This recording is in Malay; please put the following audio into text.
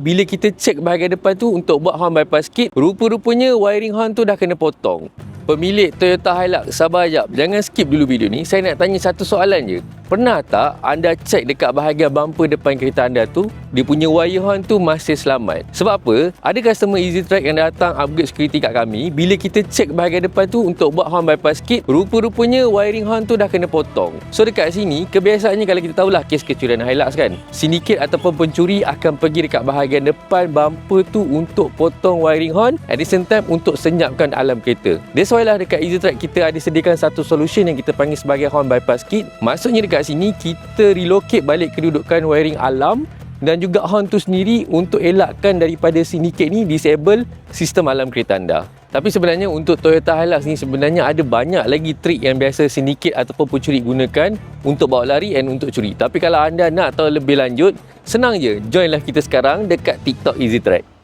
Bila kita cek bahagian depan tu untuk buat horn bypass kit, rupa-rupanya wiring horn tu dah kena potong. Pemilik Toyota Hilux, sabar jap, jangan skip dulu video ni. Saya nak tanya satu soalan je. Pernah tak anda cek dekat bahagian bumper depan kereta anda tu, dia punya wire horn tu masih selamat? Sebab apa? Ada customer EasyTrack yang datang upgrade security kat kami. Bila kita cek bahagian depan tu untuk buat horn bypass kit, rupa-rupanya wiring horn tu dah kena potong. So dekat sini, kebiasaannya kalau kita tahulah kes kecurian Hilux kan, sindiket ataupun pencuri akan pergi dekat bahagian depan bumper tu untuk potong wiring horn, at the same time untuk senyapkan alarm kereta. That's why lah dekat EasyTrack kita ada sediakan satu solution yang kita panggil sebagai horn bypass kit. Maksudnya dekat sini kita relocate balik kedudukan wiring alarm dan juga horn tu sendiri untuk elakkan daripada sindiket ni disable sistem alarm kereta anda. Tapi sebenarnya untuk Toyota Hilux ni sebenarnya ada banyak lagi trik yang biasa sindiket ataupun pencuri gunakan untuk bawa lari dan untuk curi. Tapi kalau anda nak tahu lebih lanjut, senang je, joinlah kita sekarang dekat TikTok EasyTrack.